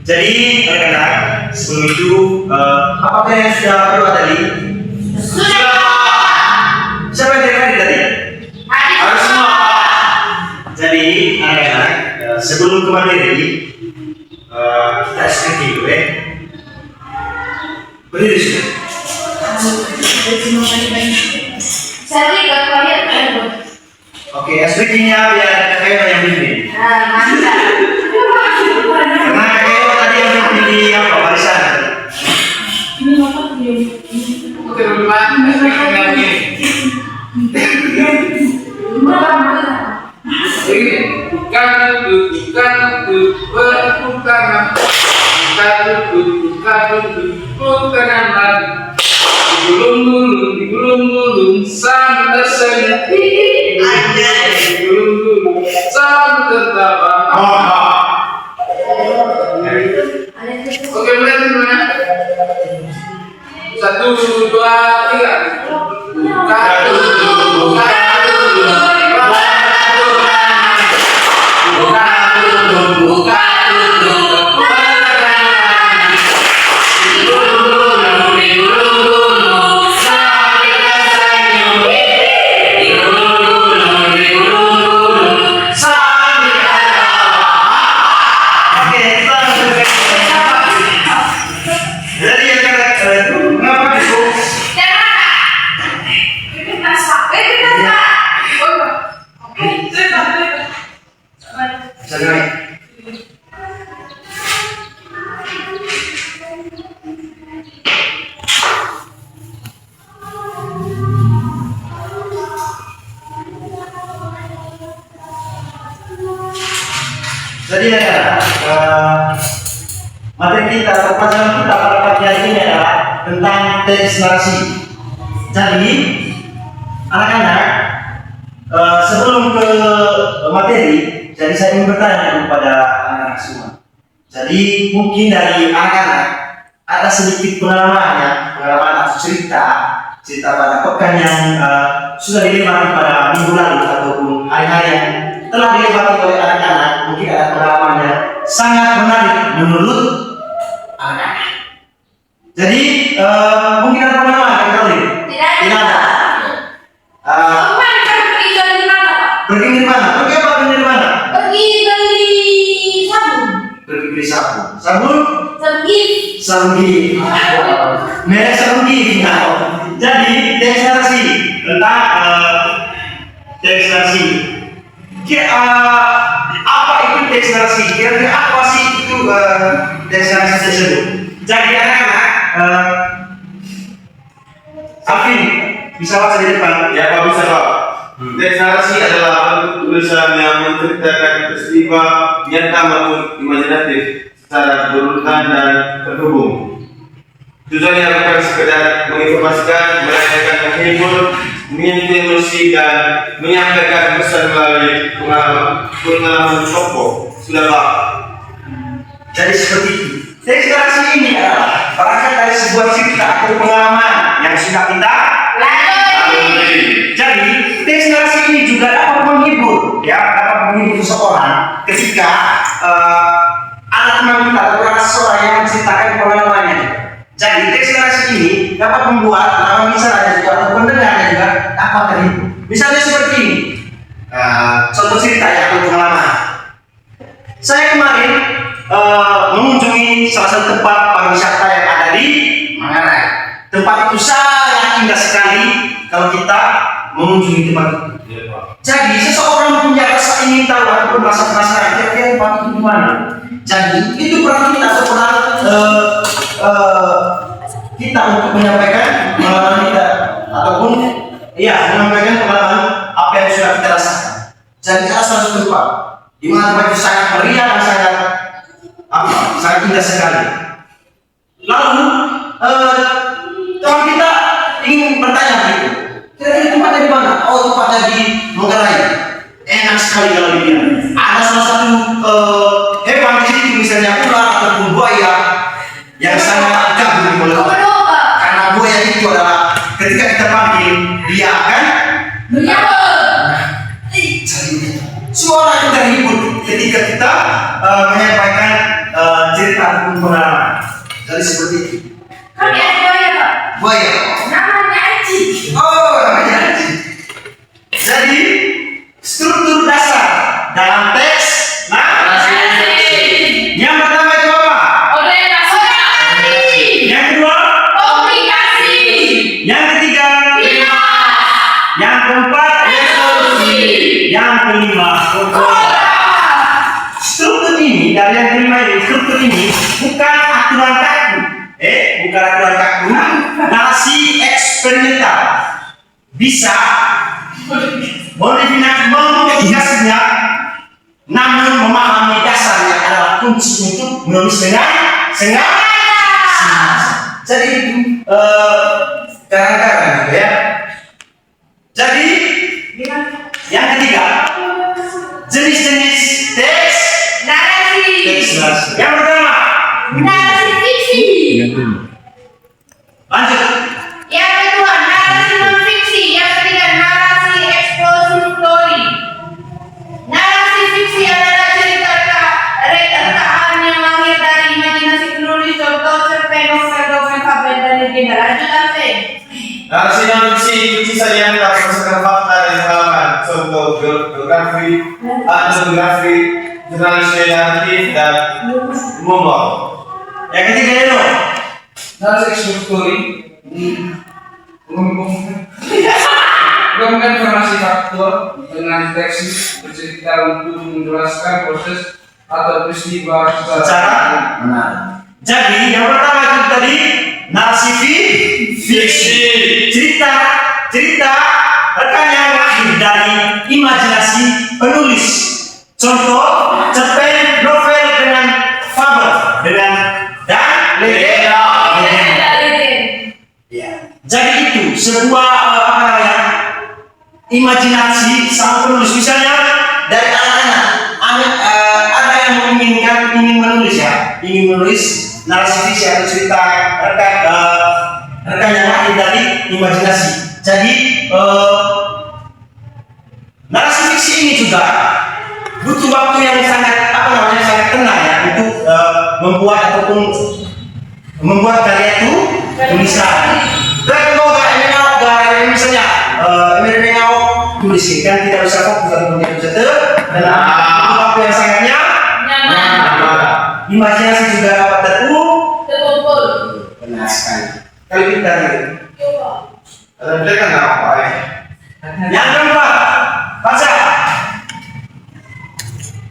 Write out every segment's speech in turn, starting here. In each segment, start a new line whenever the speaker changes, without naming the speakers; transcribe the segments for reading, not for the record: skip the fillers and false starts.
Jadi anak-anak, sebelum itu apakah yang sudah berdoa tadi?
Sudah.
Siapa yang dari tadi? Harus semua. Jadi anak-anak, sebelum ke materi kita sedikit dulu ya. Berdiri sudah. Oke, SPG-nya biar kakak yang bimbing. Karena kakak tadi yang bimbing di apa barisan.
Oke, lagi. Digulung-gulung sampai tersenyum, digulung-gulung sampai tertawa. Oke, mulai semuanya. 1, 2, 3. Buka dulu, buka dulu, buka dulu, buka dulu.
Jadi materi kita atau pelajaran kita pada pagi hari ini adalah tentang teks narasi. Jadi anak-anak sebelum ke materi, jadi saya ingin bertanya kepada anak-anak semua. Jadi mungkin dari anak-anak ada sedikit pengalaman atau cerita pada pekan yang sudah dilewati pada minggu lalu ataupun hari-hari yang telah dilewati oleh anak-anak. Mungkin ada pengalaman yang sangat menarik menurut anak-anak. Jadi mungkin ada pengalaman yang kali? Tidak ada. Pergi dari mana? Pergi apa? Pergi dari mana?
Pergi beli sabun.
Pergi beli sabun. Sabun?
Sabun.
Sabun. Merek sabun. Jadi teks narasi tentang teks narasi. Apa itu teks narasi? Kira-kira apa sih itu teks narasi tersebut? Jadi anak-anak, Alvin bisa baca di depan?
Ya Pak, bisa Pak. Teks narasi adalah bentuk tulisan yang menceritakan peristiwa nyata maupun imajinatif secara berurutan dan terhubung. Tujuannya bukan sekedar menginformasikan, melainkan menghibur, menyentuh emosi dan menyampaikan pesan melalui pengalaman tokoh. Sudah Pak.
Jadi seperti itu. Teks narasi ini adalah berangkat dari sebuah cerita atau pengalaman yang sudah kita lalui. Jadi teks narasi ini juga dapat menghibur, dapat menghibur seseorang ketika ada teman kita atau ada seseorang yang menceritakan pengalamannya. Jadi teks narasi ini dapat membuat lawan bicara juga atau pendengarnya juga dapat terhibur. Misalnya seperti ini, contoh cerita atau pengalaman. Saya kemarin mengunjungi salah satu tempat pariwisata yang ada di Manggarai. Tempat itu sangat indah sekali kalau kita mengunjungi tempat itu. Jadi seseorang punya rasa ingin tahu ataupun rasa penasaran kira-kira tempat itu di mana. Jadi itu berarti kita pernah kita untuk menyampaikan pengalaman kita ataupun menyampaikan pengalaman apa yang sudah kita rasakan. Jadi ada suatu tempat di mana tempat itu sangat meriah dan sangat indah sekali. Lalu teman kita ingin bertanya begitu, kira-kira tempatnya di mana? Oh, tempatnya di Manggarai. Enak sekali kalau dilihat. Ada salah satu hewan di situ, misalnya ular ataupun buaya yang sangat gagah di mulut. Karena buaya itu adalah ketika kita panggil dia akan suara yang terhibur ketika kita menyampaikan cerita Tadi seperti itu.
Kami ada buaya, Pak.
Buaya.
Namanya Aji.
Oh, namanya Aji. Jadi struktur dasar dalam teks narasi. Yang pertama itu apa?
Orientasi.
Yang kedua?
Komunikasi.
Yang ketiga? Yang keempat?
Resolusi.
Yang kelima? Struktur ini, dari yang kelima ini, struktur ini bukan aturan kaku. Bukan aturan kaku. Narasi eksperimental. Bisa modifikasinya, namun memahami dasarnya adalah kunci untuk menulis dengan sengaja. Jadi itu kadang-kadang gitu ya. Jadi yang ketiga, jenis-jenis teks
Narasi.
narasi. Yang pertama,
Narasi fiksi.
lanjut.
Yang kedua, narasi non-fiksi. Yang ketiga, narasi explosive story. Narasi fiksi adalah cerita rekaan yang lahir dari imajinasi penulis, contoh cerpen, novel, dongeng, fabel, dan legenda. Lanjut, Ante.
Narasi non-fiksi itu kisah yang tak berdasarkan fakta dan pengalaman, contoh biografi, autobiografi, jurnalisme naratif, dan humor.
Yang ketiga itu
Narasi explosive story mengungkapkan informasi faktual dengan teks bercerita untuk menjelaskan proses atau peristiwa
secara benar. Jadi yang pertama itu tadi narasi fiksi, cerita rekan yang lahir dari imajinasi penulis. Contoh cerpen, novel dengan fabel, dan legenda. Ya. Jadi itu sebuah imajinasi sang penulis, misalnya dari anak-anak ada yang ingin menulis narasi fiksi atau cerita rekan yang lahir dari imajinasi. Jadi narasi fiksi ini juga butuh waktu yang sangat sangat tenang ya untuk membuat ataupun membuat karya itu tulisan. Dan kalau misalnya tulis kan tidak usah fokus ataupun tidak bisa dan butuh waktu yang sangat nyaman. Imajinasi juga dapat
Terkumpul.
benar sekali. Kalau kita
Ada kan apa ya?
yang keempat, baca.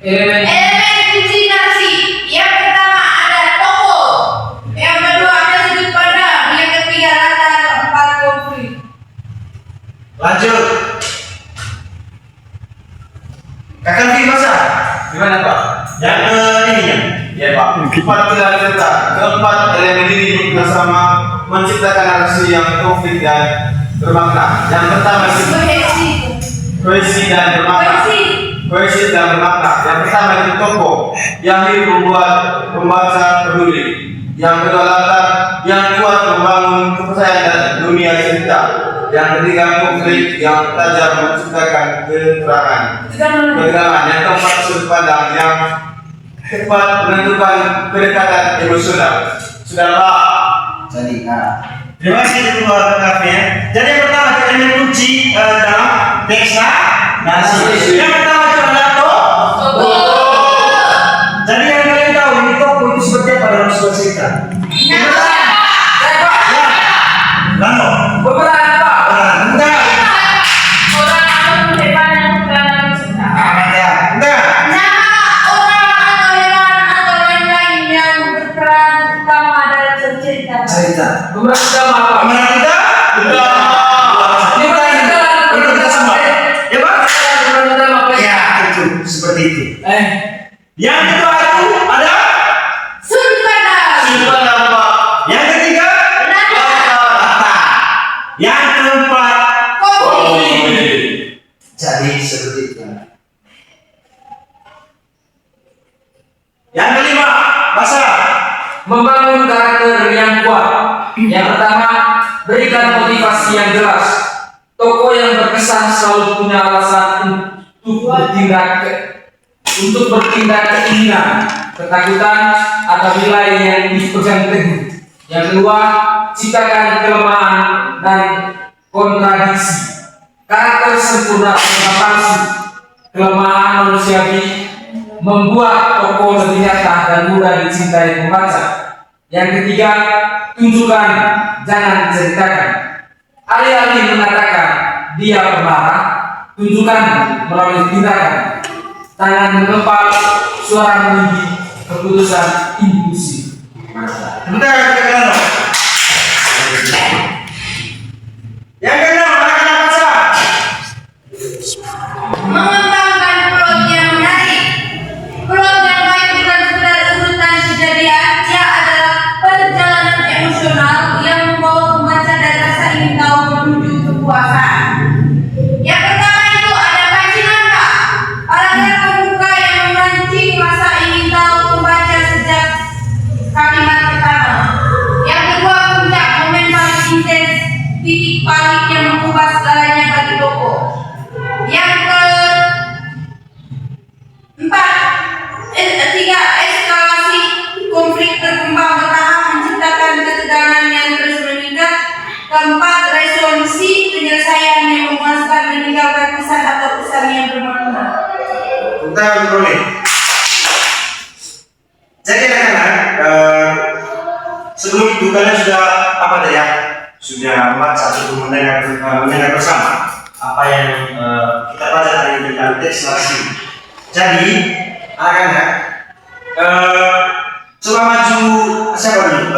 elemen
Elemen kunci narasi. Yang pertama ada tokoh. Yang kedua ada sudut pandang. Yang ketiga latar, keempat konflik.
Lanjut. Kakak Fi baca.
Gimana Pak?
Yang ini ya.
Ya Pak. Empat pilar cerita. Keempat elemen ini bersama menciptakan narasi yang konflik dan bermakna. Yang pertama
Kohesi.
koheksi dan bermakna.
Kohesi.
Koheksi dan bermakna. Yang pertama itu tokoh yang hidup membuat pembaca peduli. Yang kedua latar yang kuat membangun kepercayaan dan dunia cerita. Yang ketiga konflik yang tajam menciptakan keterangan. Keterangan. Yang keempat sudut pandang yang tepat menentukan kedekatan emosional. Sudah Pak.
Jadi terima kasih untuk kakaknya. Jadi yang pertama elemen kunci dalam teks narasi. Yang pertama itu adalah tokoh. Jadi yang kalian tahu ini tokoh itu seperti apa dalam sebuah cerita? Lalu
beberapa
enggak.
Orang atau hewan yang berperan cerita.
Enggak.
Nama orang atau hewan atau lain-lain yang berperan utama dalam cerita.
Cerita.
beberapa apa
Amanah kita?
Sudah.
Untuk kita semua. Ya Pak?
beberapa apa
Ya itu seperti itu. Yang kedua itu ada
Sudut pandang.
Sudut pandang Pak.
yang ketiga latar. Yang keempat
Konflik.
jadi seperti itu. Yang kelima bahasa.
membangun karakter yang kuat. Yang pertama, berikan motivasi yang jelas. Tokoh yang berkesan selalu punya alasan untuk bertindak keinginan, ketakutan, atau nilai yang dipegang teguh. Yang kedua, ciptakan kelemahan dan kontradiksi. Karakter sempurna atau palsu, kelemahan manusiawi membuat tokoh lebih nyata dan mudah dicintai pembaca. Yang ketiga, tunjukkan, jangan ceritakan. Alih-alih mengatakan dia pemarah, tunjukkan melalui tindakan. Tangan mengepal, suara meninggi, keputusan impulsif.
Bentar, kita dong. Yang keenam, anak-anak baca.
Mengembangkan plot yang menarik. Plot yang baik bukan sekedar urutan kejadian, dia adalah perjalanan emosional yang membawa pembaca dan rasa ingin tahu menuju kepuasan. Yang pertama itu ada pancingan Pak. Paragraf pembuka yang memancing rasa ingin tahu pembaca sejak kalimat pertama. Yang kedua, puncak momen paling intens, titik balik yang mengubah segalanya bagi tokoh. Yang ketiga, eskalasi konflik berkembang bertahap menciptakan ketegangan yang terus meningkat. Keempat, resolusi penyelesaian yang memuaskan meninggalkan pesan atau pesan yang bermakna.
Bentar, boleh. Jadi anak-anak, sebelum itu kalian sudah apa tadi ya? Sudah membaca sebelum mendengar bersama apa yang kita baca tadi tentang teks narasi. Jadi anak-anak, coba maju siapa dulu?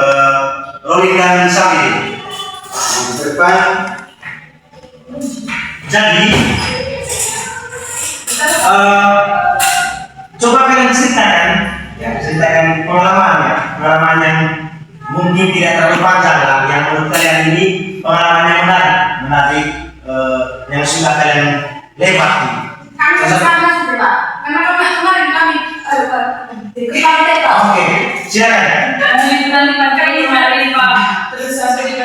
Rolling dan Sami di depan. Jadi coba kalian ceritakan, ya, ceritakan pengalaman yang mungkin tidak terlalu panjang lah, yang menurut kalian ini pengalaman yang menarik, yang sudah kalian lewati.
Kami sama sudah Pak. Karena kemarin kami
Oke, silakan.
Kami menantikan kali hari Pak. Terus sampai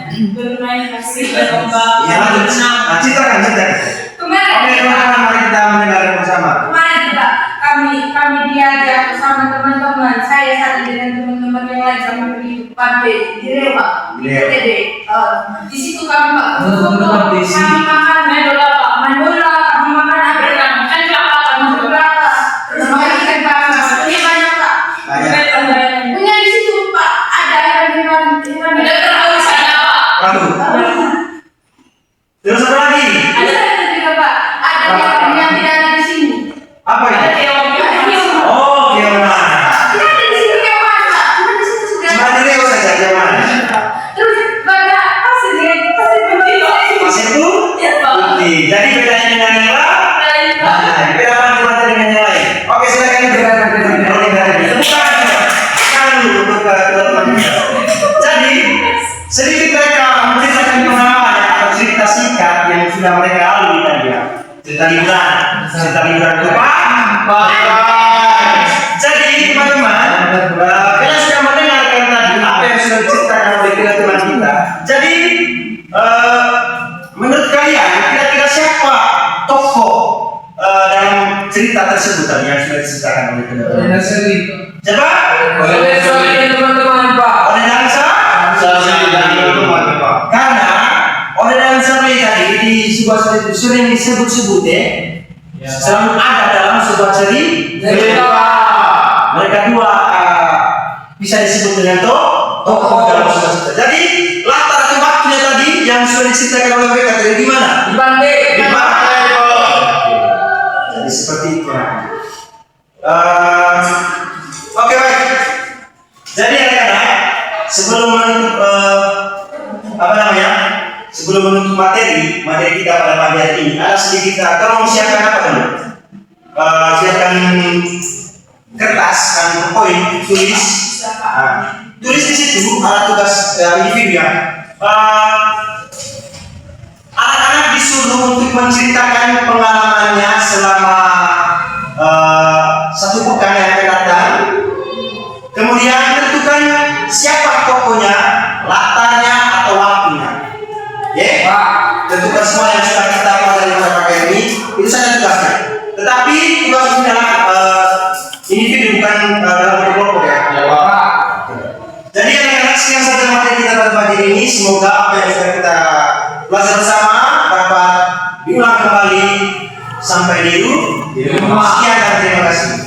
di bermain asik berlomba.
Ya, lanjut. Nah, ceritakan.
Kemarin.
Oke, teman-teman, mari kita mendengar bersama.
Kemarin Pak, kami diajak bersama teman-teman. Saya satu dengan teman-teman yang lain kami pergi ke pantai di Rewa, di PTB. Di situ kami Pak foto, kami makan
Main bola Pak.
main bola, kami makan apa?
Kan kakak
Kami berapa? Terus makan ikan bakar. Punya banyak Pak.
Banyak.
Punya di situ Pak ada hewan.
Ada terlalu sana Pak.
Lalu. Terus apa lagi?
Ada juga Pak. Ada yang tidak ada di sini.
Apa
Ada
ini?
teori.
Ada hewan.
Oh, gimana?
Tidak ada di sini hewan Pak. Cuma di situ sudah.
Cuma di Riau saja, gimana?
Terus banyak pasir putih.
Pasir itu?
Ya Pak.
Putih. Jadi bedanya dengan yang lain?
Lain Pak.
Nah, beda apa mata dengan yang lain? Oke, silakan Jadi sedikit mereka menceritakan pengalaman atau cerita singkat yang sudah mereka lalui tadi ya. Cerita liburan itu Pak. Jadi teman-teman, kalian sudah mendengarkan tadi apa yang sudah diceritakan oleh teman kita. Jadi menurut kalian kira-kira siapa tokoh dalam cerita tersebut tadi yang sudah diceritakan oleh teman-teman? Siapa?
Oleh Sami dan teman-teman Pak.
Oleh Dansa? Karena oleh Dansa tadi di sebuah cerita sering disebut-sebut ya, selalu ada dalam sebuah cerita. Mereka dua bisa disebut dengan tokoh dalam sebuah cerita. Jadi latar atau waktunya tadi yang sudah diceritakan oleh mereka tadi di mana?
Di pantai.
Di pantai. Jadi seperti itu. Oke baik. Jadi anak-anak, sebelum menutup sebelum menutup materi kita pada pagi hari ini, ada sedikit tolong siapkan apa dulu? Siapkan kertas, kan poin, tulis. Tulis di situ ada tugas individu ya. Anak-anak disuruh untuk menceritakan pengalamannya selama 1 pekan yang akan datang. Kemudian tentukan siapa tokohnya, latarnya atau waktunya. Ya,
Pak.
tentukan semua yang sudah kita pelajari pada pagi ini. Itu saja tugasnya. Tetapi tugas ini dalam individu bukan dalam kelompok ya.
Pak.
Jadi semoga apa yang sudah kita belajar bersama dapat diulang kembali sampai di rumah. Sekian dan terima kasih.